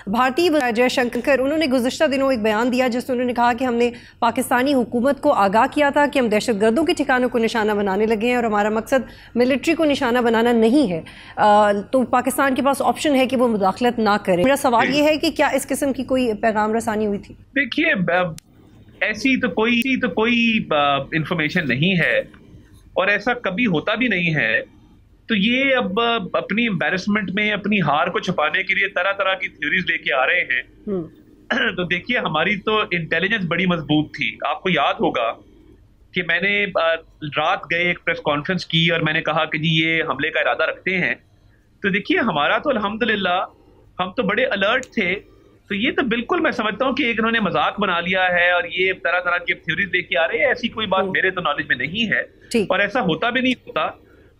भारतीय जयशंकर उन्होंने गुज़िश्ता दिनों एक बयान दिया जिसमें उन्होंने कहा कि हमने पाकिस्तानी हुकूमत को आगाह किया था कि हम दहशतगर्दों के ठिकानों को निशाना बनाने लगे हैं और हमारा मकसद मिलिट्री को निशाना बनाना नहीं है। तो पाकिस्तान के पास ऑप्शन है कि वो मुदाखलत ना करे। मेरा सवाल ये है कि क्या इस किस्म की कोई पैगाम रसानी हुई थी? देखिए, ऐसी तो कोई इंफॉर्मेशन नहीं है और ऐसा कभी होता भी नहीं है। तो ये अब अपनी एम्बैरेसमेंट में अपनी हार को छुपाने के लिए तरह तरह की थ्योरीज लेके आ रहे हैं। तो देखिए, हमारी तो इंटेलिजेंस बड़ी मजबूत थी। आपको याद होगा कि मैंने रात गए एक प्रेस कॉन्फ्रेंस की और मैंने कहा कि जी ये हमले का इरादा रखते हैं। तो देखिए, हमारा तो अल्हम्दुलिल्लाह हम तो बड़े अलर्ट थे। तो ये तो बिल्कुल मैं समझता हूँ कि एक इन्होंने मजाक बना लिया है और ये तरह तरह की थ्योरीज लेके आ रहे हैं। ऐसी कोई बात मेरे तो नॉलेज में नहीं है और ऐसा होता भी नहीं होता।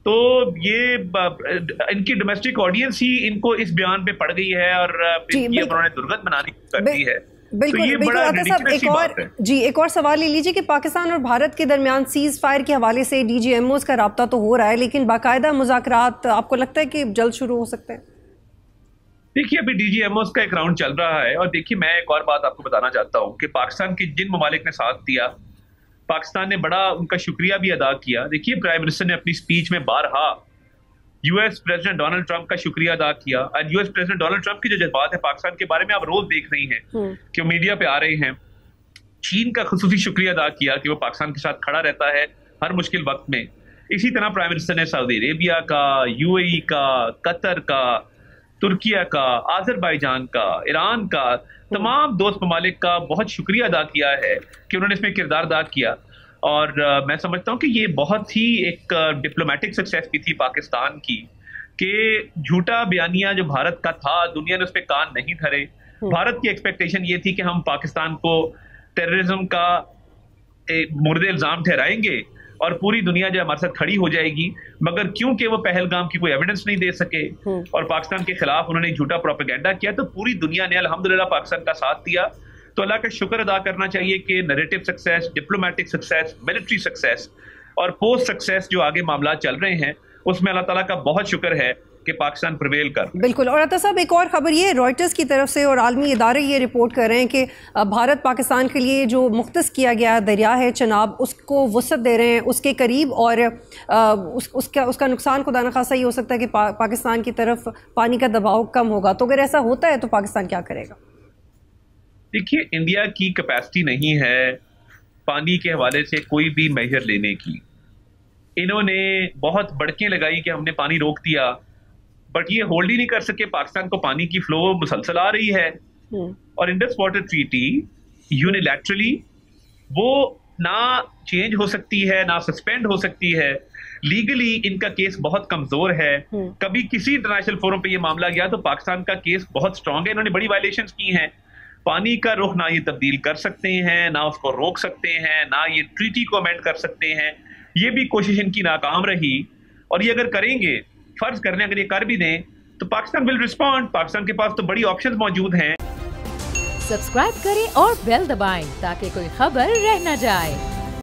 तो ये इनकी डोमेस्टिक ऑडियंस ही इनको इस बयान पे पड़ गई है और उन्होंने दुर्गत बनानी कर दी है। बिल्कुल, तो ये बड़ा रिडिकुलस बात है। एक और सवाल ले लीजिए कि पाकिस्तान और भारत के दरमियान सीज फायर के हवाले से DGMOs का राब्ता तो हो रहा है, लेकिन बाकायदा मुज़ाकरात आपको लगता है कि जल्द शुरू हो सकते हैं? देखिए, अभी DGMOs का एक राउंड चल रहा है और देखिए, मैं एक और बात आपको बताना चाहता हूँ कि पाकिस्तान के जिन ममालिक ने साथ दिया, पाकिस्तान ने बड़ा उनका शुक्रिया भी अदा किया। देखिए, प्राइम मिनिस्टर ने अपनी स्पीच में बारहा US प्रेसिडेंट डोनाल्ड ट्रंप का शुक्रिया अदा किया। और US प्रेसिडेंट डोनाल्ड ट्रंप की जो जज्बात है पाकिस्तान के बारे में आप रोज देख रही हैं कि वो मीडिया पे आ रहे हैं। चीन का खुसूसी शुक्रिया अदा किया कि वो पाकिस्तान के साथ खड़ा रहता है हर मुश्किल वक्त में। इसी तरह प्राइम मिनिस्टर ने सऊदी अरेबिया का, UAE का, कतर का, तुर्किया का, आजरबाईजान का, ईरान का, तमाम दोस्त ममालिक का बहुत शुक्रिया अदा किया है कि उन्होंने इसमें किरदार अदा किया। और मैं समझता हूँ कि ये बहुत ही एक डिप्लोमेटिक सक्सेस भी थी पाकिस्तान की कि झूठा बयानिया जो भारत का था, दुनिया ने उस पर कान नहीं धरे। भारत की एक्सपेक्टेशन ये थी कि हम पाकिस्तान को टेररिज्म का मुर्दे इल्जाम ठहराएंगे और पूरी दुनिया जो हमारे साथ खड़ी हो जाएगी। मगर क्योंकि वो पहलगाम की कोई एविडेंस नहीं दे सके और पाकिस्तान के खिलाफ उन्होंने झूठा प्रोपेगेंडा किया, तो पूरी दुनिया ने अल्हम्दुलिल्लाह पाकिस्तान का साथ दिया। तो अल्लाह का शुक्र अदा करना चाहिए कि narrative success, diplomatic success, military success और पोस्ट सक्सेस जो आगे मामला चल रहे हैं उसमें अल्लाह ताला का बहुत शुक्र है कि पाकिस्तान प्रिवेल कर। बिल्कुल। और अता साहब, एक और खबर ये रॉयटर्स की तरफ से और आलमी इदारे ये रिपोर्ट कर रहे हैं कि भारत पाकिस्तान के लिए जो मुख्तस किया गया दरिया है चनाब, उसको वसअत दे रहे हैं उसके करीब और उसका नुकसान खुदा न खासा ये हो सकता है कि पाकिस्तान की तरफ पानी का दबाव कम होगा। तो अगर ऐसा होता है तो पाकिस्तान क्या करेगा? देखिए, इंडिया की कैपेसिटी नहीं है पानी के हवाले से कोई भी मेजर लेने की। इन्होंने बहुत बड़कें लगाई कि हमने पानी रोक दिया, बट ये होल्ड ही नहीं कर सके। पाकिस्तान को पानी की फ्लो मुसलसल आ रही है और इंडस वाटर ट्रीटी यूनिलैटरली वो ना चेंज हो सकती है ना सस्पेंड हो सकती है। लीगली इनका केस बहुत कमजोर है। कभी किसी इंटरनेशनल फोरम पे ये मामला गया तो पाकिस्तान का केस बहुत स्ट्रांग है। इन्होंने बड़ी वायलेशंस की हैं। पानी का रुख ना ये तब्दील कर सकते हैं, ना उसको रोक सकते हैं, ना ये ट्रीटी को अमेंड कर सकते हैं। ये भी कोशिश इनकी नाकाम रही और ये अगर करेंगे, फर्ज करने अगर ये कर भी दें तो पाकिस्तान विल रिस्पॉन्ड। पाकिस्तान के पास तो बड़ी ऑप्शंस मौजूद हैं। सब्सक्राइब करें और बेल दबाएं ताकि कोई खबर रह न जाए।